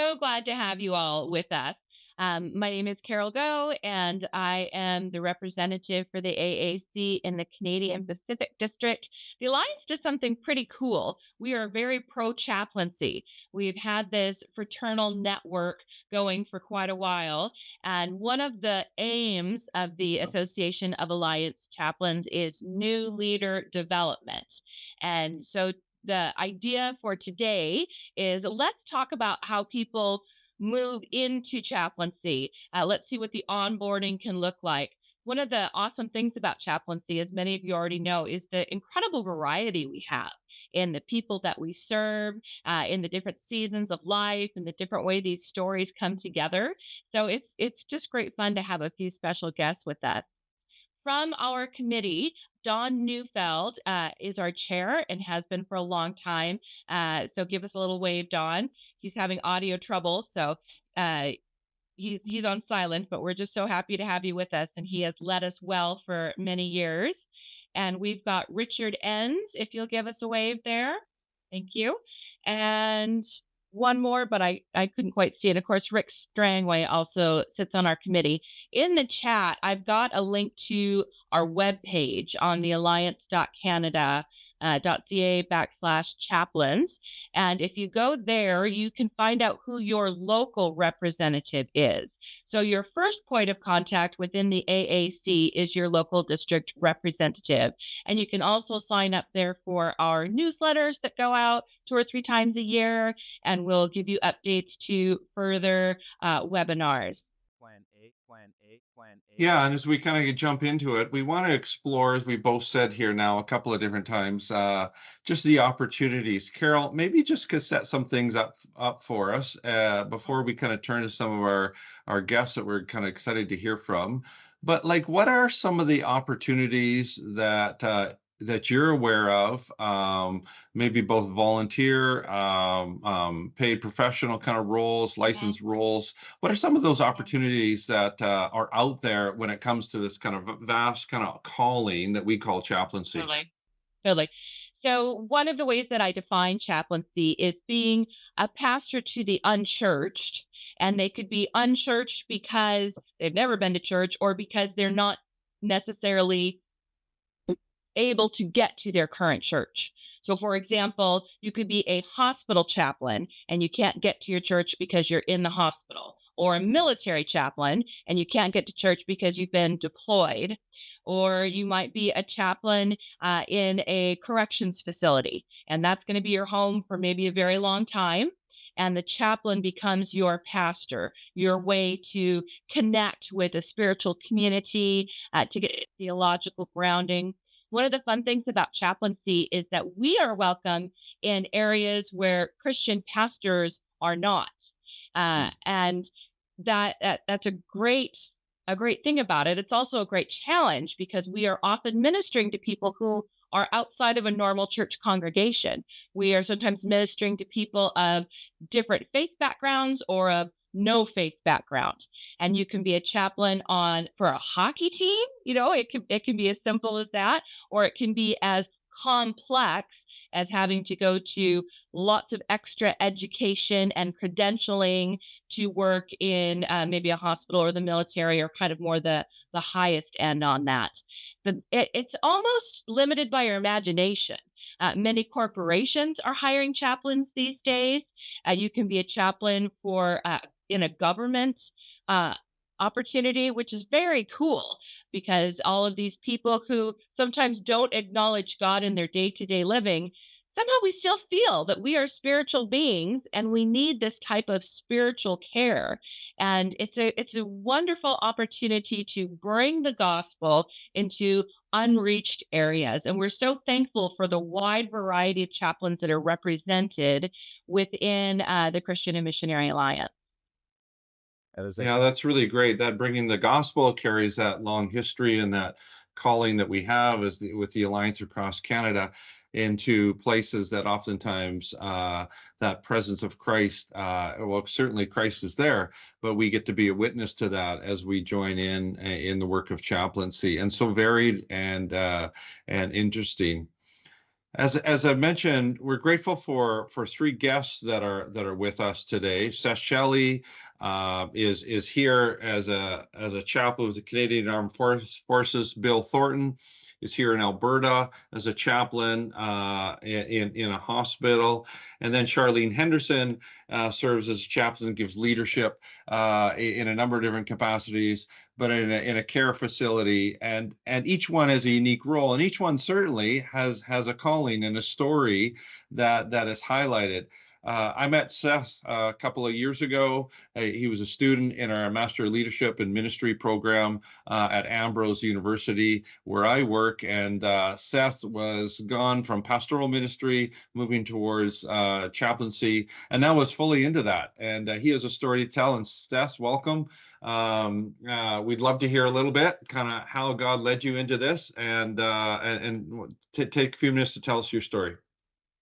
So glad to have you all with us. My name is Carol Go, and I am the representative for the AAC in the Canadian Pacific District. The Alliance does something pretty cool. We are very pro chaplaincy. We've had this fraternal network going for quite a while. And one of the aims of the Association of Alliance Chaplains is new leader development. And so the idea for today is let's talk about how people move into chaplaincy. Let's see what the onboarding can look like. One of the awesome things about chaplaincy, as many of you already know, is the incredible variety we have in the people that we serve, in the different seasons of life, and the different way these stories come together. So it's just great fun to have a few special guests with us. From our committee, Don Neufeld is our chair and has been for a long time. So give us a little wave, Don. He's having audio trouble, so uh, he's on silent, but we're just so happy to have you with us. And he has led us well for many years. And we've got Richard Enns, if you'll give us a wave there. Thank you. And one more, but I couldn't quite see it. Of course, Rick Strangway also sits on our committee. In the chat, I've got a link to our webpage on the alliance.canada. .ca/chaplains. And if you go there, you can find out who your local representative is. So your first point of contact within the AAC is your local district representative. And you can also sign up there for our newsletters that go out 2 or 3 times a year, and we'll give you updates to further webinars. Yeah, and as we kind of jump into it, we want to explore, as we both said here now a couple of different times, just the opportunities. Carol, maybe just could set some things up for us before we kind of turn to some of our guests that we're kind of excited to hear from. But like, what are some of the opportunities that you're aware of, maybe both volunteer, paid professional kind of roles, licensed roles? What are some of those opportunities that are out there when it comes to this kind of vast kind of calling that we call chaplaincy? Totally. Totally. So, one of the ways that I define chaplaincy is being a pastor to the unchurched. And they could be unchurched because they've never been to church or because they're not necessarily able to get to their current church. So, for example, you could be a hospital chaplain and you can't get to your church because you're in the hospital, or a military chaplain and you can't get to church because you've been deployed, or you might be a chaplain in a corrections facility, and that's going to be your home for maybe a very long time. And the chaplain becomes your pastor, your way to connect with a spiritual community, to get theological grounding. One of the fun things about chaplaincy is that we are welcome in areas where Christian pastors are not. And that's a great thing about it. It's also a great challenge because we are often ministering to people who are outside of a normal church congregation. We are sometimes ministering to people of different faith backgrounds or of no faith background. And you can be a chaplain on for a hockey team, it can be as simple as that, or it can be as complex as having to go to lots of extra education and credentialing to work in maybe a hospital or the military, or kind of more the highest end on that. But it's almost limited by your imagination. Many corporations are hiring chaplains these days. You can be a chaplain for in a government uh, opportunity, which is very cool because all of these people who sometimes don't acknowledge God in their day to day living, somehow we still feel that we are spiritual beings and we need this type of spiritual care. And it's a wonderful opportunity to bring the gospel into unreached areas. And we're so thankful for the wide variety of chaplains that are represented within the Christian and Missionary Alliance. Yeah, that's really great. That bringing the gospel carries that long history and that calling that we have with the Alliance across Canada into places that oftentimes that presence of Christ, well, certainly Christ is there, but we get to be a witness to that as we join in the work of chaplaincy, and so varied and interesting. As I mentioned, we're grateful for three guests that are with us today. Seth Shelley is here as a chaplain with the Canadian Armed Forces. Bill Thornton is here in Alberta as a chaplain in a hospital, and then Charlene Henderson serves as a chaplain and gives leadership in a number of different capacities, but in a care facility, and each one has a unique role, and each one certainly has a calling and a story that is highlighted. I met Seth a couple of years ago. He was a student in our Master of Leadership and Ministry program at Ambrose University, where I work. And Seth was gone from pastoral ministry, moving towards chaplaincy, and now is fully into that. And he has a story to tell. And Seth, welcome. We'd love to hear a little bit, kind of how God led you into this, and take a few minutes to tell us your story.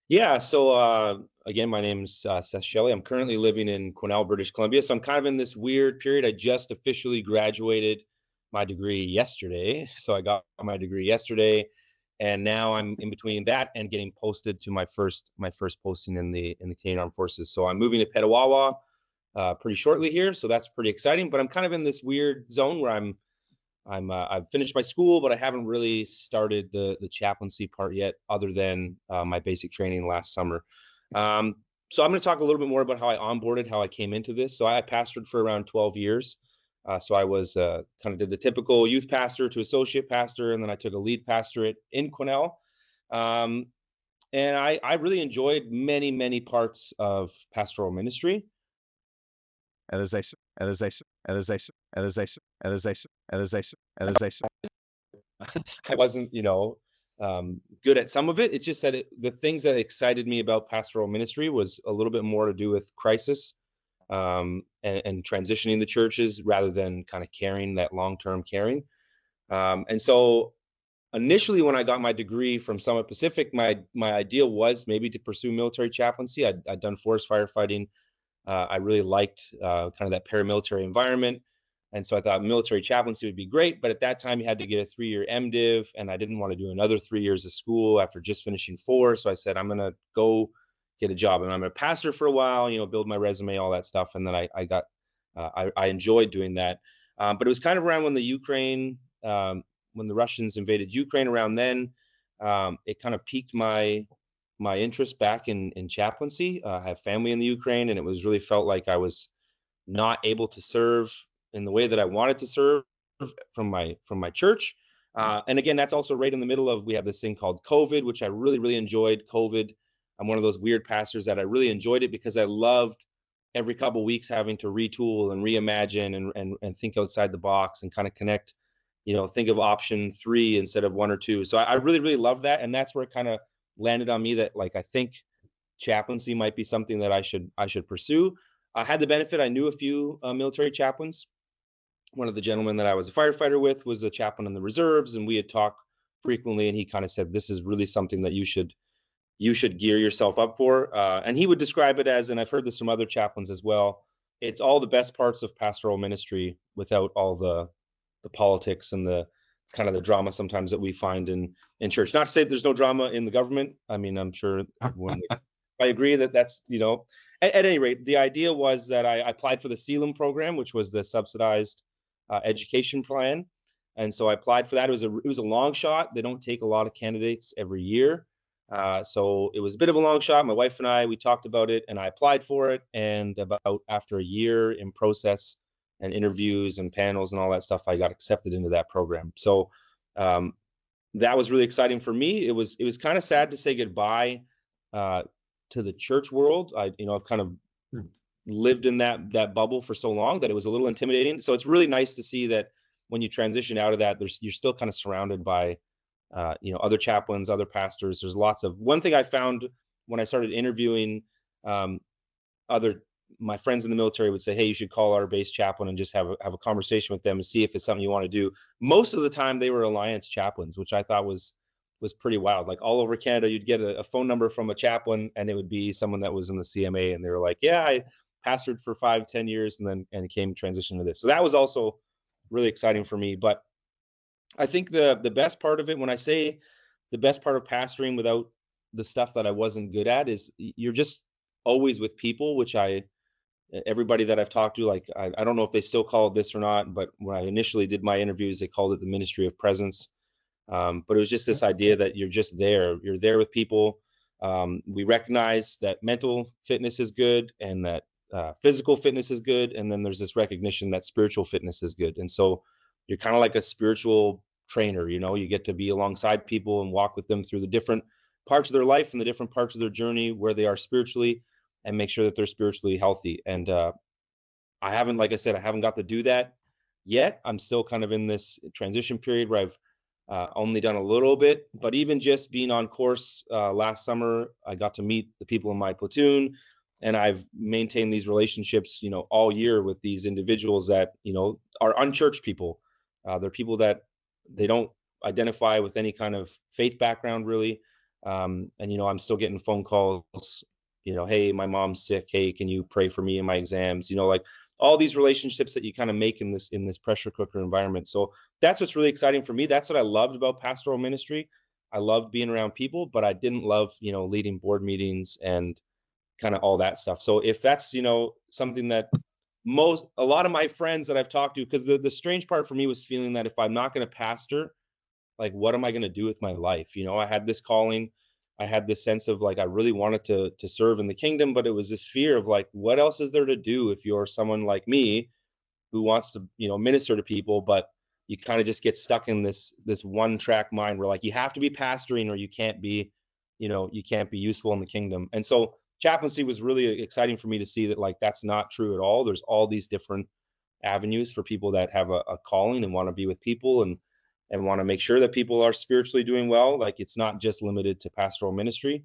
Yeah. So again, my name's Seth Shelley. I'm currently living in Quesnel, British Columbia. So I'm kind of in this weird period. I just officially graduated my degree yesterday. So I got my degree yesterday, and now I'm in between that and getting posted to my first posting in the Canadian Armed Forces. So I'm moving to Petawawa pretty shortly here. So that's pretty exciting. But I'm kind of in this weird zone where I've finished my school, but I haven't really started the chaplaincy part yet, other than my basic training last summer. So I'm going to talk a little bit more about how I onboarded, how I came into this. So I pastored for around 12 years. So I was kind of did the typical youth pastor to associate pastor, and then I took a lead pastorate in Quesnel. And I really enjoyed many parts of pastoral ministry. And as I I wasn't, good at some of it. It's just that the things that excited me about pastoral ministry was a little bit more to do with crisis, and transitioning the churches rather than kind of caring, that long-term caring. And so initially, when I got my degree from Summit Pacific, my idea was maybe to pursue military chaplaincy. I'd done forest firefighting. I really liked kind of that paramilitary environment. And so I thought military chaplaincy would be great. But at that time, you had to get a 3-year MDiv, and I didn't want to do another 3 years of school after just finishing 4. So I said, I'm going to go get a job, and I'm going to pastor for a while, build my resume, all that stuff. And then I enjoyed doing that. But it was kind of around when when the Russians invaded Ukraine, around then, it kind of piqued my interest back in chaplaincy. I have family in the Ukraine, and it was really felt like I was not able to serve in the way that I wanted to serve from my church. And again, that's also right in the middle of, we have this thing called COVID, which I really enjoyed. COVID. I'm one of those weird pastors that I really enjoyed it because I loved every couple of weeks having to retool and reimagine and think outside the box and kind of connect, think of option 3 instead of 1 or 2. So I really loved that. And that's where it kind of landed on me that, like, I think chaplaincy might be something that I should pursue. I had the benefit, I knew a few military chaplains. One of the gentlemen that I was a firefighter with was a chaplain in the reserves, and we had talked frequently, and he kind of said, this is really something that you should gear yourself up for. And he would describe it as, and I've heard this from other chaplains as well, it's all the best parts of pastoral ministry without all the politics and the kind of the drama sometimes that we find in church. Not to say there's no drama in the government. I mean, I'm sure I agree that's, at any rate, the idea was that I applied for the CELUM program, which was the subsidized education plan. And so I applied for that. It was a long shot. They don't take a lot of candidates every year. So it was a bit of a long shot. My wife and I, we talked about it, and I applied for it. And about after a year in process and interviews and panels and all that stuff, I got accepted into that program. So that was really exciting for me. It was kind of sad to say goodbye to the church world. I've kind of lived in that bubble for so long that it was a little intimidating. So it's really nice to see that when you transition out of that, you're still kind of surrounded by other chaplains, other pastors. There's lots of, one thing I found when I started interviewing my friends in the military would say, hey, you should call our base chaplain and just have a conversation with them and see if it's something you want to do. Most of the time they were alliance chaplains, which I thought was pretty wild. Like all over Canada, you'd get a phone number from a chaplain, and it would be someone that was in the CMA, and they were like, yeah, I pastored for 5-10 years and came transition to this. So that was also really exciting for me. But I think the best part of it, when I say the best part of pastoring without the stuff that I wasn't good at is you're just always with people, which everybody that I've talked to, like, I don't know if they still call it this or not, but when I initially did my interviews, they called it the ministry of presence. But it was just this idea that you're just there. You're there with people. We recognize that mental fitness is good and that physical fitness is good. And then there's this recognition that spiritual fitness is good. And so you're kind of like a spiritual trainer, you get to be alongside people and walk with them through the different parts of their life and the different parts of their journey where they are spiritually and make sure that they're spiritually healthy. And I haven't, like I said, I haven't got to do that yet. I'm still kind of in this transition period where I've only done a little bit, but even just being on course last summer, I got to meet the people in my platoon, and I've maintained these relationships, all year with these individuals that, are unchurched people. They're people that they don't identify with any kind of faith background really. And, I'm still getting phone calls, hey, my mom's sick. Hey, can you pray for me in my exams? Like all these relationships that you kind of make in this pressure cooker environment. So that's what's really exciting for me. That's what I loved about pastoral ministry. I loved being around people, but I didn't love, leading board meetings and kind of all that stuff. So if that's, something that a lot of my friends that I've talked to, because the strange part for me was feeling that if I'm not going to pastor, like, what am I going to do with my life? I had this calling. I had this sense of like, I really wanted to serve in the kingdom, but it was this fear of like, what else is there to do if you're someone like me who wants to, minister to people, but you kind of just get stuck in this one track mind where like, you have to be pastoring or you can't be, you can't be useful in the kingdom. And so chaplaincy was really exciting for me to see that like, that's not true at all. There's all these different avenues for people that have a calling and want to be with people and want to make sure that people are spiritually doing well. Like it's not just limited to pastoral ministry.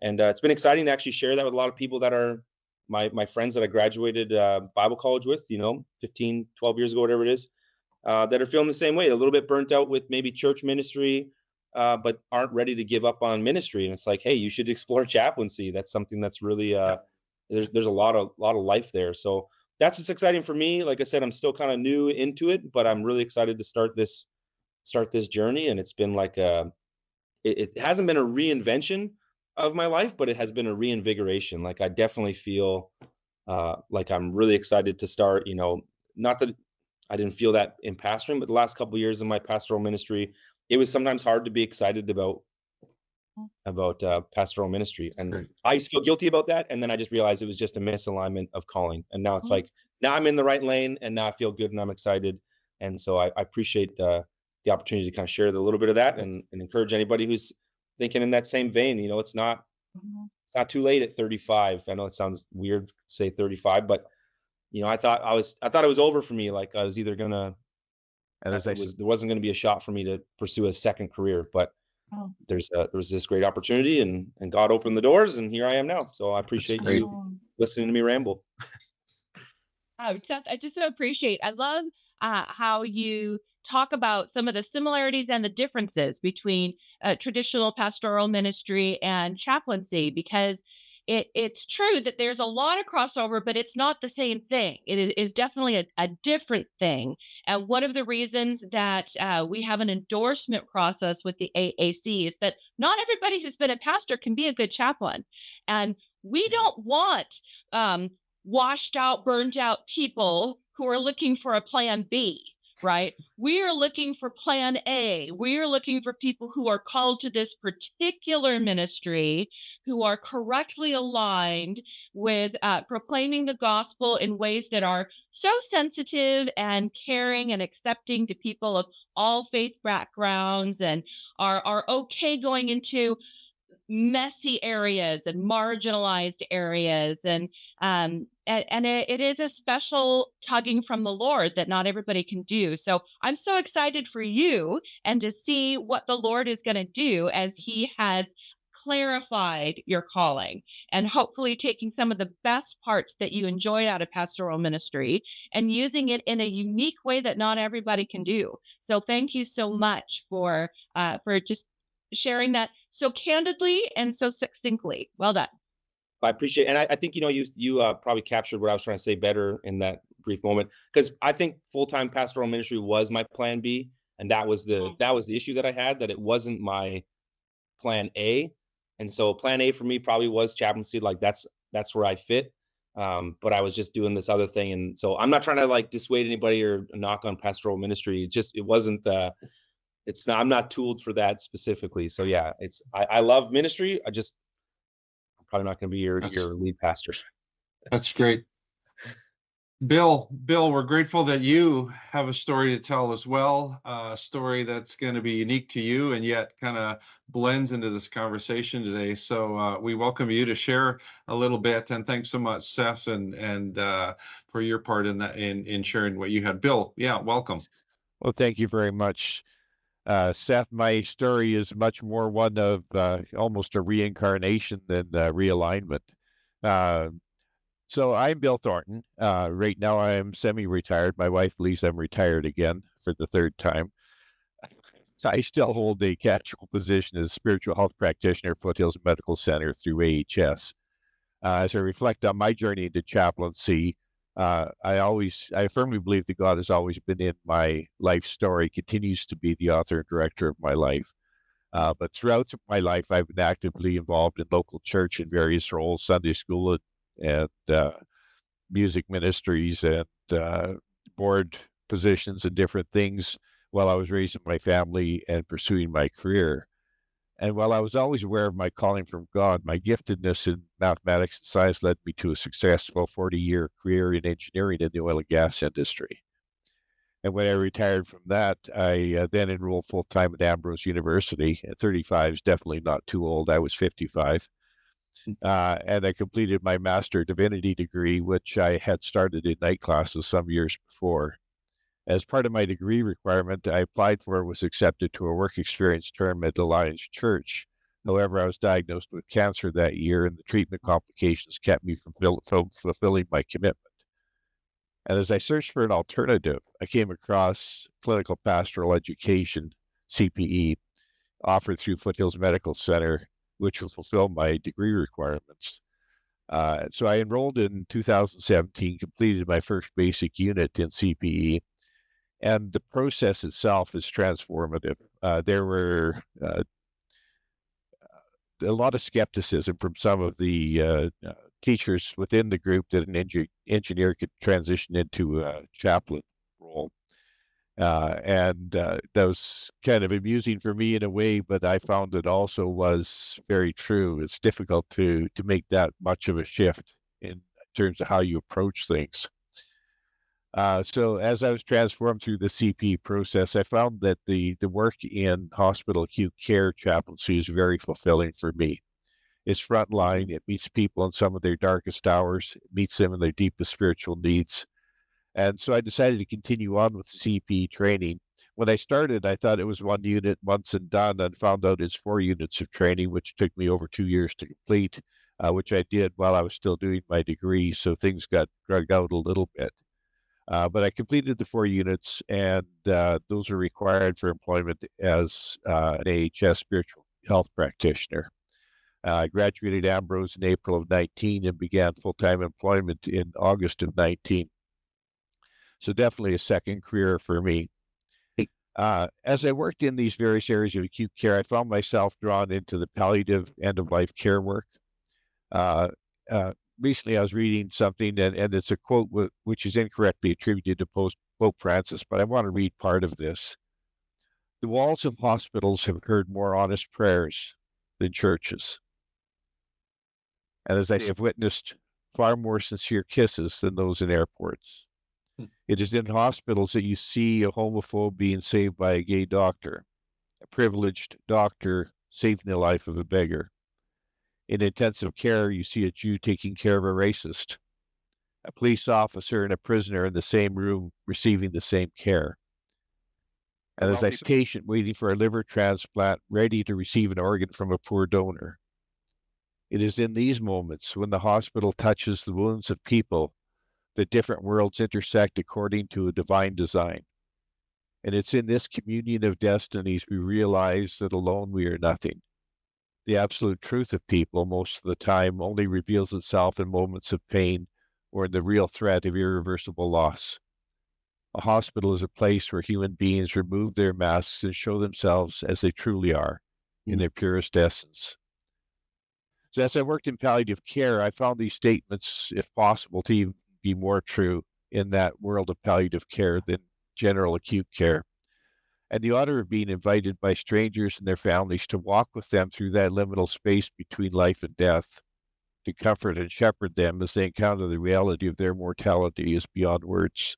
And it's been exciting to actually share that with a lot of people that are my friends that I graduated Bible college with, 15, 12 years ago, whatever it is, that are feeling the same way, a little bit burnt out with maybe church ministry, but aren't ready to give up on ministry. And it's like, hey, you should explore chaplaincy. That's something that's really, there's a lot of life there. So that's what's exciting for me. Like I said, I'm still kind of new into it, but I'm really excited to start this journey. And it's been like it hasn't been a reinvention of my life, but it has been a reinvigoration. Like I definitely feel like I'm really excited to start, not that I didn't feel that in pastoring, but the last couple of years in my pastoral ministry, it was sometimes hard to be excited about pastoral ministry. And I used to feel guilty about that. And then I just realized it was just a misalignment of calling. And now it's like, now I'm in the right lane and now I feel good and I'm excited. And so I appreciate the opportunity to kind of share a little bit of that and encourage anybody who's thinking in that same vein. It's not too late at 35. I know it sounds weird to say 35, but I thought it was over for me. Like I was either gonna, there wasn't going to be a shot for me to pursue a second career, but there was this great opportunity and God opened the doors and here I am now. So I appreciate you listening to me ramble. I just so appreciate. I love how you talk about some of the similarities and the differences between traditional pastoral ministry and chaplaincy, because it's true that there's a lot of crossover, but it's not the same thing. Is definitely a different thing. And one of the reasons that we have an endorsement process with the AAC is that not everybody who's been a pastor can be a good chaplain, and we don't want washed out, burned out people who are looking for a plan B, right? We are looking for plan A. We are looking for people who are called to this particular ministry, who are correctly aligned with proclaiming the gospel in ways that are so sensitive and caring and accepting to people of all faith backgrounds, and are okay going into messy areas and marginalized areas, and it is a special tugging from the Lord that not everybody can do. So I'm so excited for you and to see what the Lord is going to do as he has clarified your calling, and hopefully taking some of the best parts that you enjoy out of pastoral ministry and using it in a unique way that not everybody can do. So thank you so much for just sharing that so candidly and so succinctly. Well done. I appreciate it. And I think, you probably captured what I was trying to say better in that brief moment, because I think full-time pastoral ministry was my plan B. And that was the issue that I had, that it wasn't my plan A. And so plan A for me probably was chaplaincy. Like that's where I fit. But I was just doing this other thing. And so I'm not trying to like dissuade anybody or knock on pastoral ministry. It wasn't, it's not, I'm not tooled for that specifically. So yeah, I love ministry. I'm probably not going to be your lead pastor. That's great. Bill, we're grateful that you have a story to tell as well, a story that's going to be unique to you and yet kind of blends into this conversation today. So we welcome you to share a little bit, and thanks so much, Seth, and for your part in that in sharing what you had. Bill, yeah, welcome. Well, thank you very much, Seth. My story is much more one of almost a reincarnation than realignment. So I'm Bill Thornton. Right now I'm semi-retired. My wife believes I'm retired again for the third time. I still hold a casual position as spiritual health practitioner at Foothills Medical Center through AHS. As I reflect on my journey into chaplaincy, I firmly believe that God has always been in my life story, continues to be the author and director of my life. But throughout my life, I've been actively involved in local church in various roles, Sunday school and music ministries and board positions and different things while I was raising my family and pursuing my career. And while I was always aware of my calling from God, my giftedness in mathematics and science led me to a successful 40-year career in engineering in the oil and gas industry. And when I retired from that, I then enrolled full-time at Ambrose University. At 35 is definitely not too old. I was 55. And I completed my Master of Divinity degree, which I had started in night classes some years before. As part of my degree requirement, I applied for and was accepted to a work experience term at Alliance Church. However, I was diagnosed with cancer that year, and the treatment complications kept me from fulfilling my commitment. And as I searched for an alternative, I came across clinical pastoral education, CPE, offered through Foothills Medical Center, which will fulfill my degree requirements. So I enrolled in 2017, completed my first basic unit in CPE, and the process itself is transformative. There were a lot of skepticism from some of the teachers within the group that an engineer could transition into a chaplain role. That was kind of amusing for me in a way, but I found it also was very true. It's difficult to make that much of a shift in terms of how you approach things. So as I was transformed through the CP process, I found that the work in hospital acute care chaplaincy is very fulfilling for me. It's frontline. It meets people in some of their darkest hours. It meets them in their deepest spiritual needs. And so I decided to continue on with CP training. When I started, I thought it was one unit once and done, and found out it's 4 units of training, which took me over 2 years to complete, which I did while I was still doing my degree. So things got dragged out a little bit. But I completed the 4 units, and those are required for employment as an AHS spiritual health practitioner. I graduated Ambrose in April of 19 and began full-time employment in August of 19. So definitely a second career for me. As I worked in these various areas of acute care, I found myself drawn into the palliative end-of-life care work. Recently I was reading something, and it's a quote which is incorrectly attributed to Pope Francis, but I want to read part of this. The walls of hospitals have heard more honest prayers than churches. And as I have witnessed far more sincere kisses than those in airports. It is in hospitals that you see a homophobe being saved by a gay doctor, a privileged doctor saving the life of a beggar. In intensive care, you see a Jew taking care of a racist, a police officer and a prisoner in the same room receiving the same care. And as I see a patient waiting for a liver transplant, ready to receive an organ from a poor donor. It is in these moments when the hospital touches the wounds of people that different worlds intersect according to a divine design. And it's in this communion of destinies we realize that alone we are nothing. The absolute truth of people most of the time only reveals itself in moments of pain or in the real threat of irreversible loss. A hospital is a place where human beings remove their masks and show themselves as they truly are, in their purest essence. So as I worked in palliative care, I found these statements, if possible, to even be more true in that world of palliative care than general acute care. And the honor of being invited by strangers and their families to walk with them through that liminal space between life and death, to comfort and shepherd them as they encounter the reality of their mortality is beyond words.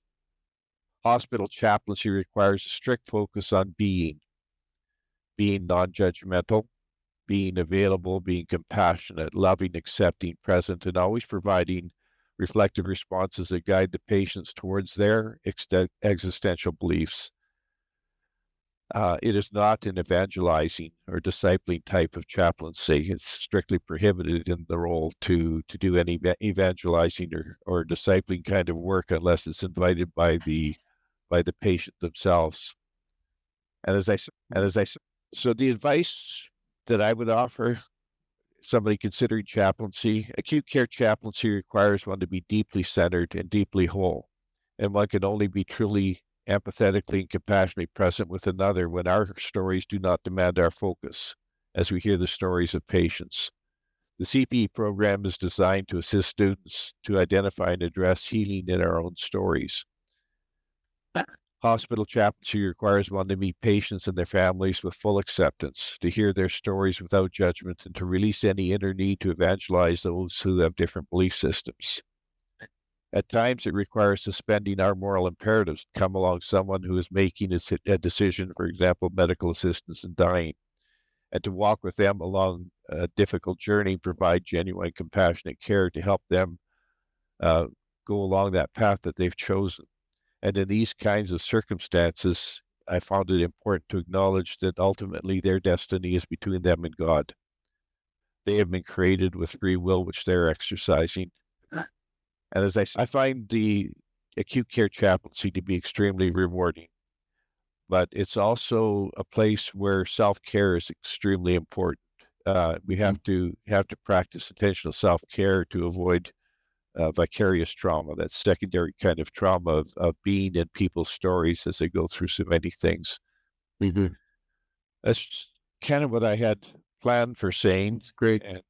Hospital chaplaincy requires a strict focus on being non-judgmental, being available, being compassionate, loving, accepting, present, and always providing reflective responses that guide the patients towards their existential beliefs. It is not an evangelizing or discipling type of chaplaincy. It's strictly prohibited in the role to do any evangelizing or discipling kind of work unless it's invited by the patient themselves. And as I said, so the advice that I would offer somebody considering chaplaincy, acute care chaplaincy requires one to be deeply centered and deeply whole, and one can only be truly empathetically and compassionately present with another when our stories do not demand our focus, as we hear the stories of patients. The CPE program is designed to assist students to identify and address healing in our own stories. Hospital chaplaincy requires one to meet patients and their families with full acceptance, to hear their stories without judgment, and to release any inner need to evangelize those who have different belief systems. At times, it requires suspending our moral imperatives to come along someone who is making a decision, for example, medical assistance in dying, and to walk with them along a difficult journey, provide genuine, compassionate care to help them go along that path that they've chosen. And in these kinds of circumstances, I found it important to acknowledge that ultimately their destiny is between them and God. They have been created with free will, which they're exercising. And as I find the acute care chaplaincy to be extremely rewarding, but it's also a place where self-care is extremely important. We have to practice intentional self-care to avoid vicarious trauma, that secondary kind of trauma of being in people's stories as they go through so many things. Mm-hmm. That's kind of what I had planned for saying. It's great. And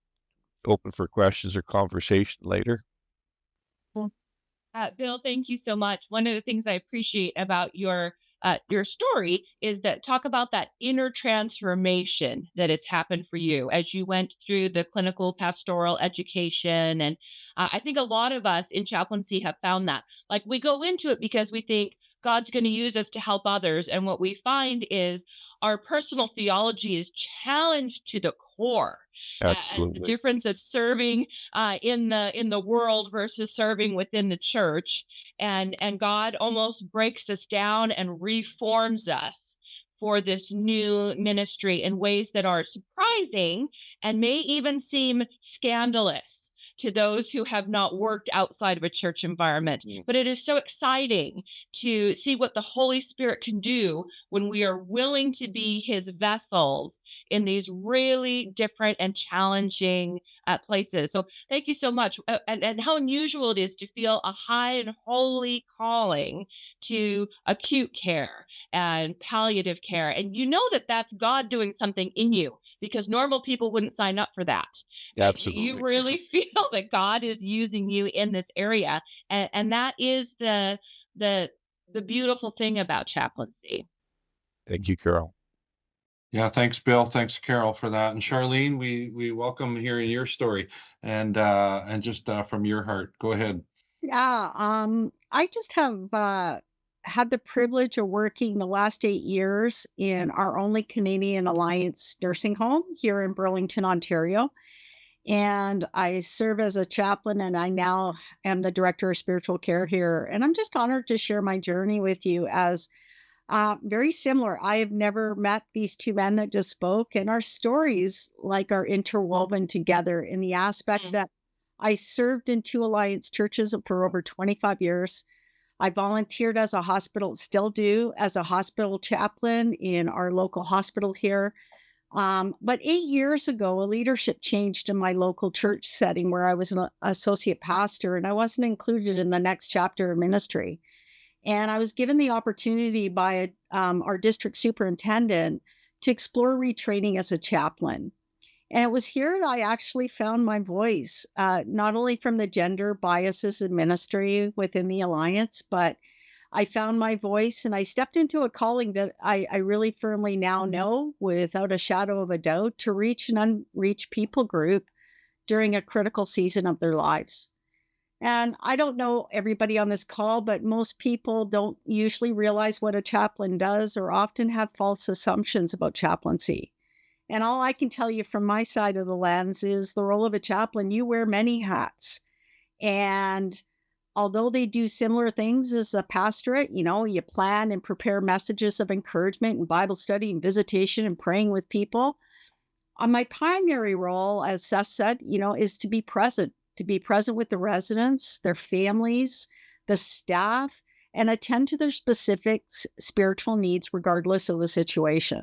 open for questions or conversation later. Bill, thank you so much. One of the things I appreciate about your story is that talk about that inner transformation that it's happened for you as you went through the clinical pastoral education. And I think a lot of us in chaplaincy have found that. Like we go into it because we think God's going to use us to help others. And what we find is our personal theology is challenged to the core. And the Absolutely. difference of serving in the world versus serving within the church, and God almost breaks us down and reforms us for this new ministry in ways that are surprising and may even seem scandalous to those who have not worked outside of a church environment. But it is so exciting to see what the Holy Spirit can do when we are willing to be his vessels in these really different and challenging places. So thank you so much. And how unusual it is to feel a high and holy calling to acute care and palliative care. And you know that that's God doing something in you because normal people wouldn't sign up for that. But Absolutely. you really feel that God is using you in this area. And that is the beautiful thing about chaplaincy. Thank you, Carol. Yeah, thanks, Bill. Thanks, Carol, for that. And Charlene, we welcome hearing your story and just from your heart. Go ahead. Yeah, I just have had the privilege of working the last 8 years in our only Canadian Alliance nursing home here in Burlington, Ontario. And I serve as a chaplain, and I now am the director of spiritual care here. And I'm just honored to share my journey with you as very similar. I have never met these two men that just spoke, and our stories like are interwoven together in the aspect that I served in two Alliance churches for over 25 years. I volunteered as a hospital, still do, as a hospital chaplain in our local hospital here. But 8 years ago, a leadership changed in my local church setting where I was an associate pastor, and I wasn't included in the next chapter of ministry. And I was given the opportunity by our district superintendent to explore retraining as a chaplain. And it was here that I actually found my voice, not only from the gender biases in ministry within the Alliance, but I found my voice and I stepped into a calling that I really firmly now know without a shadow of a doubt to reach an unreached people group during a critical season of their lives. And I don't know everybody on this call, but most people don't usually realize what a chaplain does or often have false assumptions about chaplaincy. And all I can tell you from my side of the lens is the role of a chaplain, you wear many hats. And although they do similar things as a pastorate, you plan and prepare messages of encouragement and Bible study and visitation and praying with people. My primary role, as Seth said, is to be present with the residents, their families, the staff, and attend to their specific spiritual needs regardless of the situation.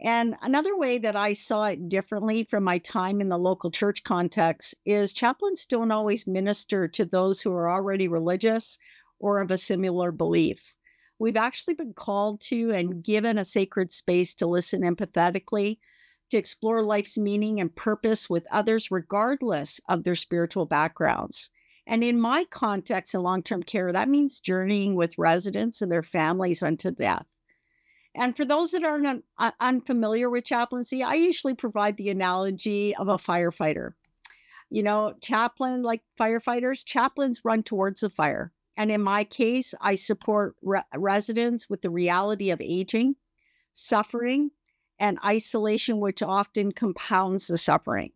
And another way that I saw it differently from my time in the local church context is chaplains don't always minister to those who are already religious or of a similar belief. We've actually been called to and given a sacred space to listen empathetically, to explore life's meaning and purpose with others, regardless of their spiritual backgrounds. And in my context in long term care, that means journeying with residents and their families unto death. And for those that are unfamiliar with chaplaincy, I usually provide the analogy of a firefighter. Chaplain, like firefighters, chaplains run towards the fire. And in my case, I support residents with the reality of aging, suffering, and isolation, which often compounds the suffering.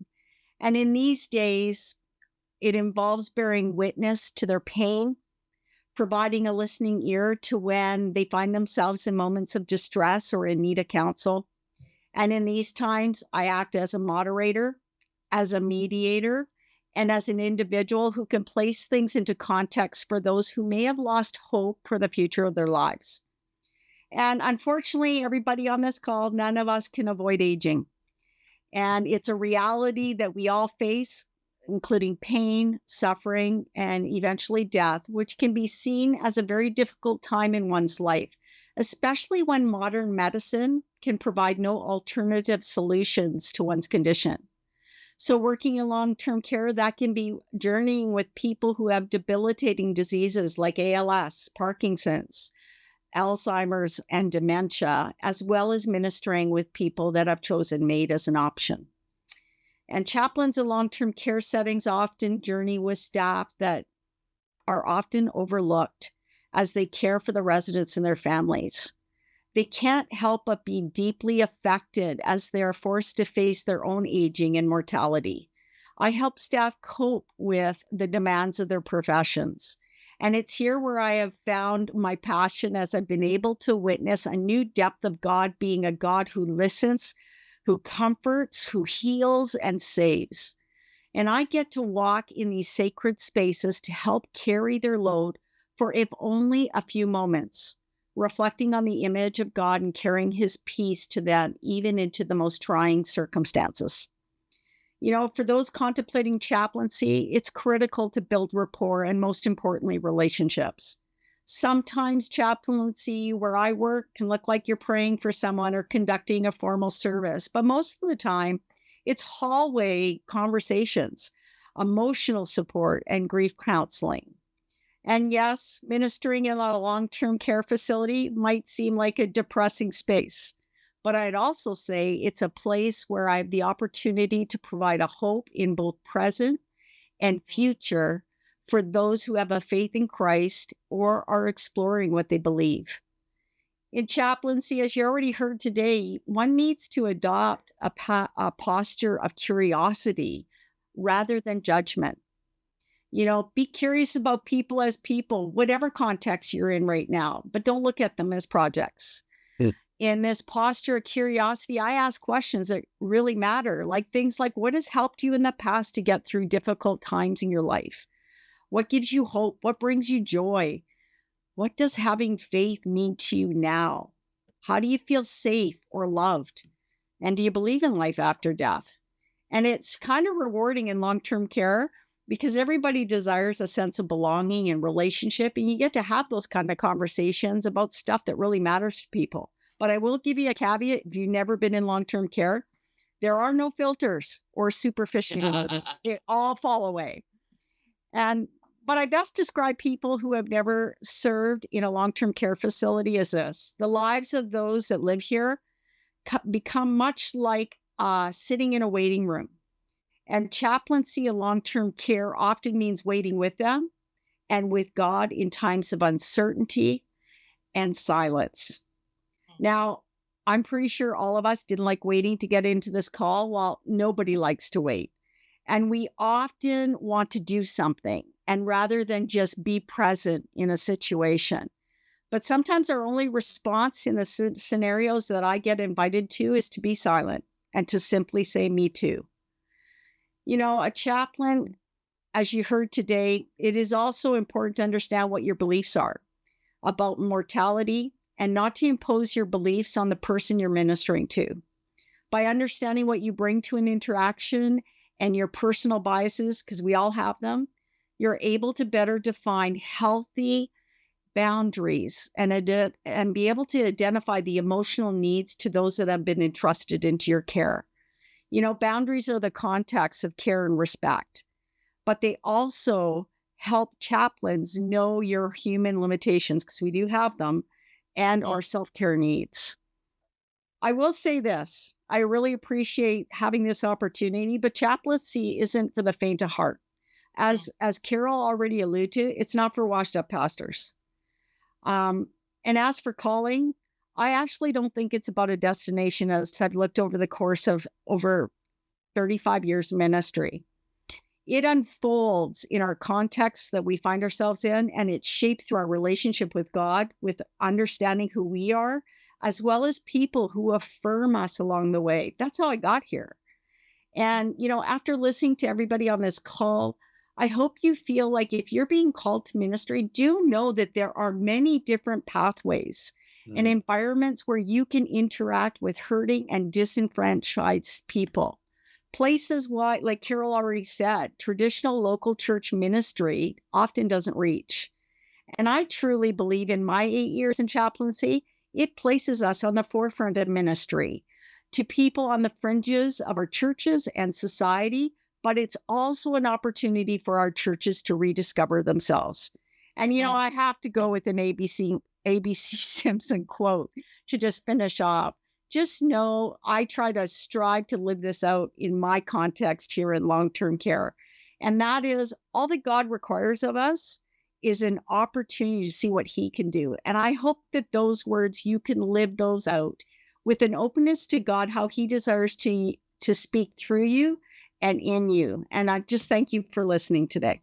And in these days, it involves bearing witness to their pain, providing a listening ear to when they find themselves in moments of distress or in need of counsel. And in these times, I act as a moderator, as a mediator, and as an individual who can place things into context for those who may have lost hope for the future of their lives. And unfortunately, everybody on this call, none of us can avoid aging. And it's a reality that we all face, including pain, suffering, and eventually death, which can be seen as a very difficult time in one's life, especially when modern medicine can provide no alternative solutions to one's condition. So working in long-term care, that can be journeying with people who have debilitating diseases like ALS, Parkinson's, Alzheimer's, and dementia, as well as ministering with people that have chosen MAID as an option. And chaplains in long-term care settings often journey with staff that are often overlooked as they care for the residents and their families. They can't help but be deeply affected as they are forced to face their own aging and mortality. I help staff cope with the demands of their professions. And it's here where I have found my passion as I've been able to witness a new depth of God being a God who listens, who comforts, who heals, and saves. And I get to walk in these sacred spaces to help carry their load for if only a few moments, reflecting on the image of God and carrying his peace to them, even into the most trying circumstances. For those contemplating chaplaincy, it's critical to build rapport and, most importantly, relationships. Sometimes chaplaincy where I work can look like you're praying for someone or conducting a formal service, but most of the time it's hallway conversations, emotional support, and grief counseling. And yes, ministering in a long-term care facility might seem like a depressing space, but I'd also say it's a place where I have the opportunity to provide a hope in both present and future for those who have a faith in Christ or are exploring what they believe. In chaplaincy, as you already heard today, one needs to adopt a posture of curiosity rather than judgment. Be curious about people as people, whatever context you're in right now, but don't look at them as projects. In this posture of curiosity, I ask questions that really matter, like things like what has helped you in the past to get through difficult times in your life? What gives you hope? What brings you joy? What does having faith mean to you now? How do you feel safe or loved? And do you believe in life after death? And it's kind of rewarding in long-term care because everybody desires a sense of belonging and relationship, and you get to have those kind of conversations about stuff that really matters to people. But I will give you a caveat if you've never been in long-term care, There are no filters or superficialisms. They all fall away. And but I best describe people who have never served in a long-term care facility as this. The lives of those that live here become much like sitting in a waiting room. And chaplaincy and long-term care often means waiting with them and with God in times of uncertainty and silence. Now, I'm pretty sure all of us didn't like waiting to get into this call. Well, nobody likes to wait. And we often want to do something, and rather than just be present in a situation. But sometimes our only response in the scenarios that I get invited to is to be silent and to simply say, me too. You know, a chaplain, as you heard today, it is also important to understand what your beliefs are about mortality and not to impose your beliefs on the person you're ministering to. By understanding what you bring to an interaction and your personal biases, because we all have them, you're able to better define healthy boundaries and be able to identify the emotional needs to those that have been entrusted into your care. You know, boundaries are the context of care and respect, but they also help chaplains know your human limitations, because we do have them, and our self-care needs. I will say this, I really appreciate having this opportunity, but chaplaincy isn't for the faint of heart. As Carol already alluded to, it's not for washed up pastors. And as for calling, I actually don't think it's about a destination, as I've looked over the course of over 35 years of ministry. It unfolds in our context that we find ourselves in, and it's shaped through our relationship with God, with understanding who we are, as well as people who affirm us along the way. That's how I got here. And, you know, after listening to everybody on this call, I hope you feel like if you're being called to ministry, do know that there are many different pathways and environments where you can interact with hurting and disenfranchised people. Places like Carol already said, traditional local church ministry often doesn't reach. And I truly believe in my 8 years in chaplaincy, it places us on the forefront of ministry to people on the fringes of our churches and society, but it's also an opportunity for our churches to rediscover themselves. And, you know, I have to go with an ABC Simpson quote to just finish off. Just know I try to strive to live this out in my context here in long-term care. And that is all that God requires of us is an opportunity to see what he can do. And I hope that those words, you can live those out with an openness to God, how he desires to speak through you and in you. And I just thank you for listening today.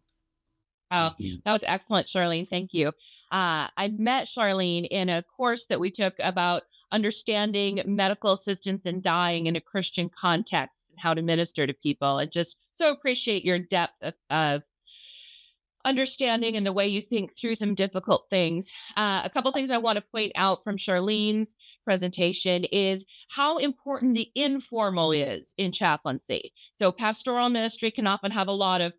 Oh, that was excellent, Charlene. Thank you. I met Charlene in a course that we took about understanding medical assistance and dying in a Christian context and how to minister to people. And just so appreciate your depth of understanding and the way you think through some difficult things. A couple things I want to point out from Charlene's presentation is how important the informal is in chaplaincy. So pastoral ministry can often have a lot of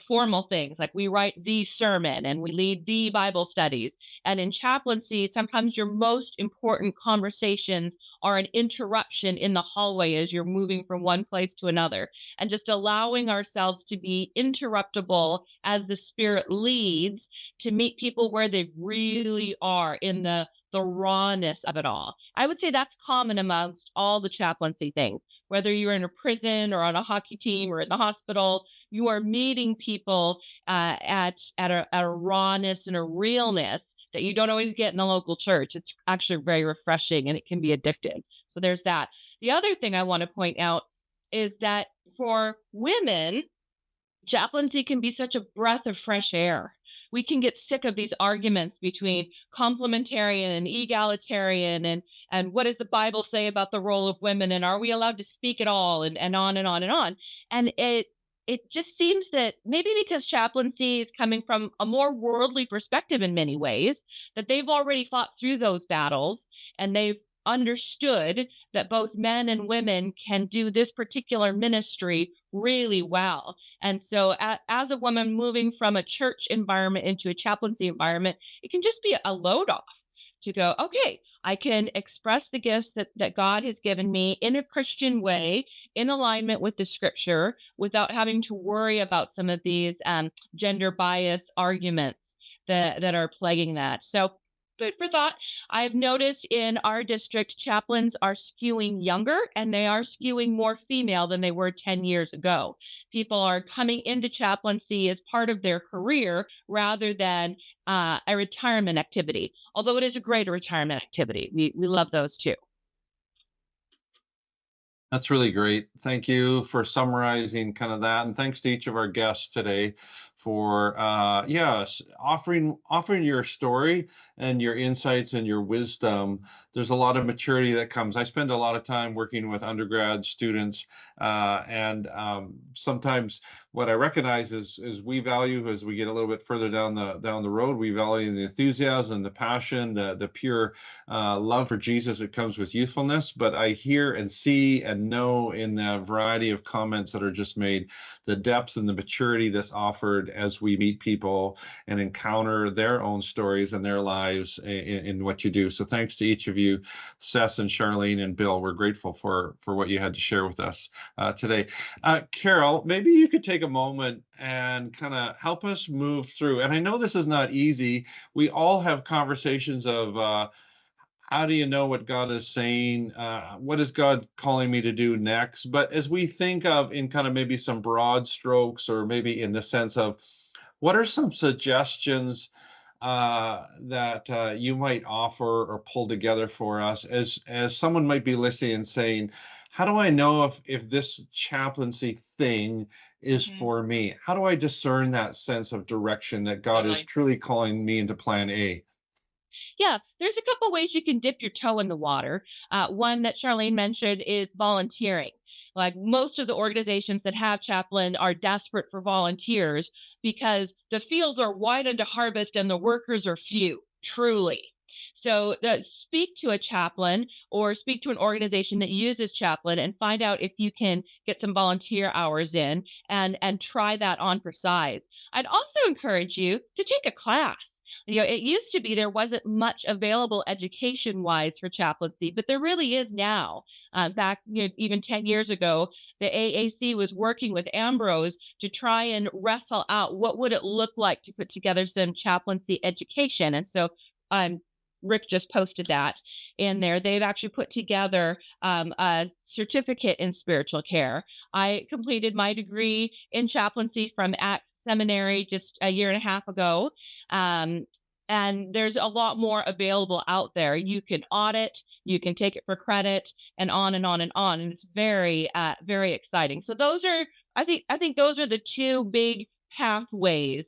formal things, like we write the sermon and we lead the Bible studies. And in chaplaincy, sometimes your most important conversations are an interruption in the hallway as you're moving from one place to another, and just allowing ourselves to be interruptible as the Spirit leads to meet people where they really are in the rawness of it all. I would say that's common amongst all the chaplaincy things. Whether you're in a prison or on a hockey team or in the hospital, you are meeting people at a rawness and a realness that you don't always get in the local church. It's actually very refreshing and it can be addictive. So there's that. The other thing I want to point out is that for women, chaplaincy can be such a breath of fresh air. We can get sick of these arguments between complementarian and egalitarian and what does the Bible say about the role of women and are we allowed to speak at all and on and on and on. And it just seems that maybe because chaplaincy is coming from a more worldly perspective in many ways, that they've already fought through those battles and they've understood that both men and women can do this particular ministry really well. And so as a woman moving from a church environment into a chaplaincy environment, it can just be a load off to go, okay, I can express the gifts that God has given me in a Christian way, in alignment with the scripture, without having to worry about some of these gender bias arguments that are plaguing that. So food for thought. I've noticed in our district, chaplains are skewing younger and they are skewing more female than they were 10 years ago. People are coming into chaplaincy as part of their career rather than a retirement activity, although it is a great retirement activity. We love those too. That's really great. Thank you for summarizing kind of that, and thanks to each of our guests today for yes, offering your story and your insights and your wisdom. There's a lot of maturity that comes. I spend a lot of time working with undergrad students, and sometimes what I recognize is we value, as we get a little bit further down the road, we value the enthusiasm, the passion, the pure love for Jesus that comes with youthfulness. But I hear and see and know in the variety of comments that are just made, the depth and the maturity that's offered as we meet people and encounter their own stories and their lives in what you do. So thanks to each of you, Seth and Charlene and Bill. We're grateful for what you had to share with us today. Carol, maybe you could take a moment and kind of help us move through. And I know this is not easy. We all have conversations of how do you know what God is saying? What is God calling me to do next? But as we think of in kind of maybe some broad strokes, or maybe in the sense of what are some suggestions that you might offer or pull together for us as someone might be listening and saying, how do I know if this chaplaincy thing is for me? How do I discern that sense of direction that God is truly calling me into plan A? Yeah, there's a couple ways you can dip your toe in the water. One that Charlene mentioned is volunteering. Like most of the organizations that have chaplain are desperate for volunteers because the fields are wide into harvest and the workers are few, truly. So speak to a chaplain or speak to an organization that uses chaplain and find out if you can get some volunteer hours in and try that on for size. I'd also encourage you to take a class. It used to be there wasn't much available education wise for chaplaincy, but there really is now. Back even 10 years ago, the AAC was working with Ambrose to try and wrestle out what would it look like to put together some chaplaincy education. And so Rick just posted that in there. They've actually put together a certificate in spiritual care. I completed my degree in chaplaincy from Acts Seminary just a year and a half ago. And there's a lot more available out there. You can audit, you can take it for credit, and on and on and on. And it's very, very exciting. So those are, I think those are the two big pathways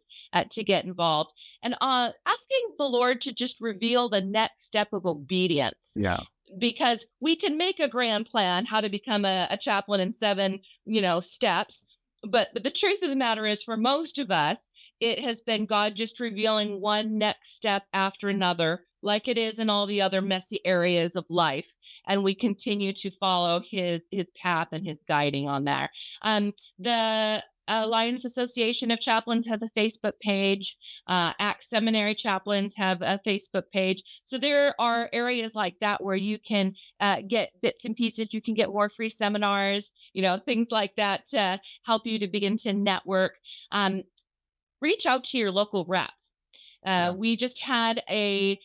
to get involved. And asking the Lord to just reveal the next step of obedience. Yeah. Because we can make a grand plan how to become a chaplain in 7, steps. But the truth of the matter is, for most of us, it has been God just revealing one next step after another, like it is in all the other messy areas of life. And we continue to follow his path and his guiding on there. The Alliance Association of Chaplains has a Facebook page. Acts Seminary Chaplains have a Facebook page. So there are areas like that where you can get bits and pieces. You can get more free seminars, things like that to help you to begin to network. Reach out to your local rep. We just had a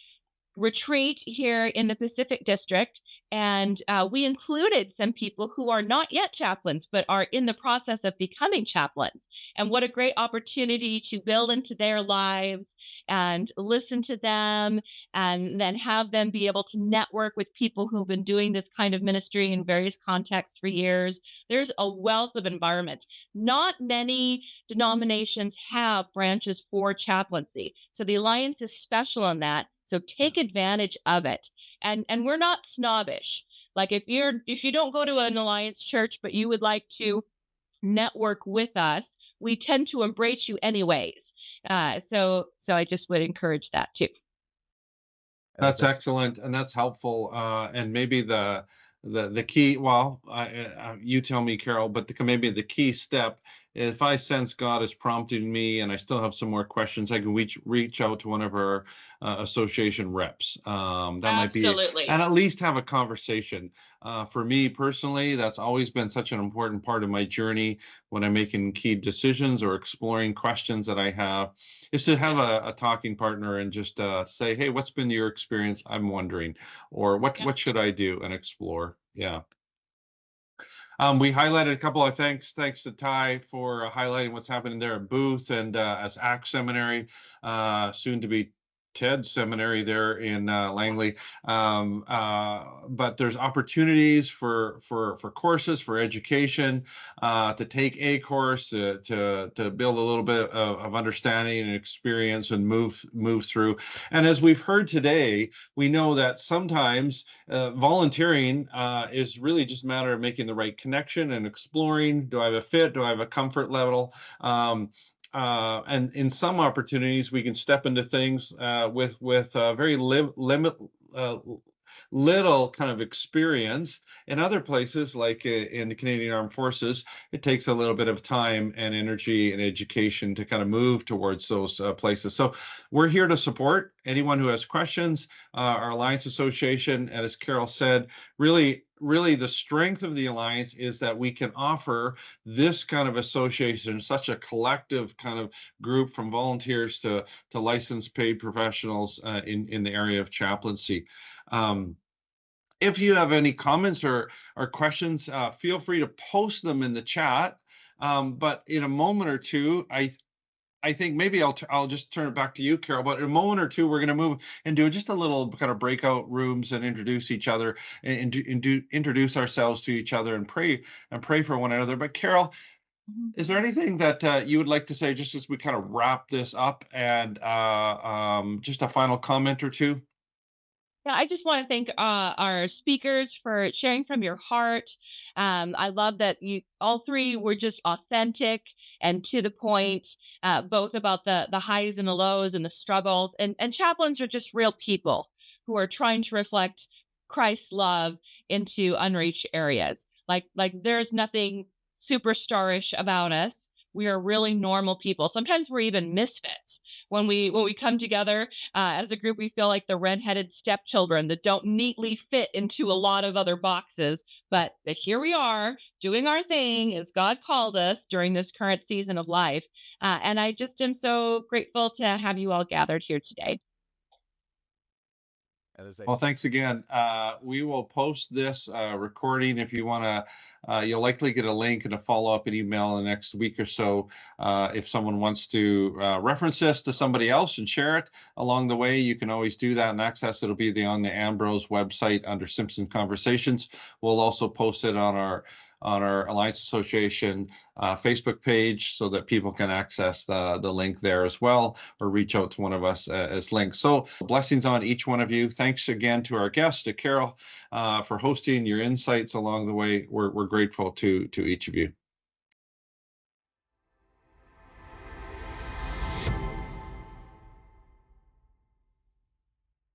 retreat here in the Pacific District, and we included some people who are not yet chaplains, but are in the process of becoming chaplains. And what a great opportunity to build into their lives and listen to them, and then have them be able to network with people who've been doing this kind of ministry in various contexts for years. There's a wealth of environment. Not many denominations have branches for chaplaincy. So the Alliance is special in that. So take advantage of it. And we're not snobbish. Like if you don't go to an Alliance church, but you would like to network with us, we tend to embrace you anyways. So I just would encourage that too. That's excellent, and that's helpful. And maybe the key, well, you tell me, Carol, but maybe the key step if I sense God is prompting me and I still have some more questions, I can reach out to one of our association reps. That might be, Absolutely. and at least have a conversation. For me personally, that's always been such an important part of my journey when I'm making key decisions or exploring questions that I have, is to have a talking partner and just say, hey, what's been your experience? I'm wondering, or what should I do, and explore. Yeah. We highlighted a couple of thanks to Ty for highlighting what's happening there at Booth and as ACT Seminary, soon to be TED Seminary there in Langley. But there's opportunities for courses, for education, to take a course, to build a little bit of understanding and experience and move through. And as we've heard today, we know that sometimes volunteering is really just a matter of making the right connection and exploring. Do I have a fit? Do I have a comfort level? And in some opportunities, we can step into things with very little kind of experience. In other places, like in the Canadian Armed Forces, it takes a little bit of time and energy and education to kind of move towards those places. So we're here to support anyone who has questions. Our Alliance Association, and as Carol said, really the strength of the Alliance is that we can offer this kind of association, such a collective kind of group from volunteers to licensed paid professionals in the area of chaplaincy. If you have any comments or questions, feel free to post them in the chat. But in a moment or two, I think maybe I'll just turn it back to you, Carol. But in a moment or two, we're going to move and do just a little kind of breakout rooms and introduce each other and introduce ourselves to each other and pray for one another. But Carol, is there anything that you would like to say just as we kind of wrap this up, and just a final comment or two? Yeah, I just want to thank our speakers for sharing from your heart. I love that you all three were just authentic and to the point, both about the highs and the lows and the struggles. And chaplains are just real people who are trying to reflect Christ's love into unreached areas. Like there's nothing superstarish about us. We are really normal people. Sometimes we're even misfits when we come together as a group. We feel like the redheaded stepchildren that don't neatly fit into a lot of other boxes, but that here we are doing our thing as God called us during this current season of life. And I just am so grateful to have you all gathered here today. Well, thanks again. We will post this recording. If you want to, you'll likely get a link and a follow-up email in the next week or so. If someone wants to reference this to somebody else and share it along the way, you can always do that and access it. It'll be on the Ambrose website under Simpson Conversations. We'll also post it on our Alliance Association Facebook page so that people can access the link there as well, or reach out to one of us as links. So blessings on each one of you. Thanks again to our guest, to Carol, for hosting your insights along the way. We're grateful to each of you.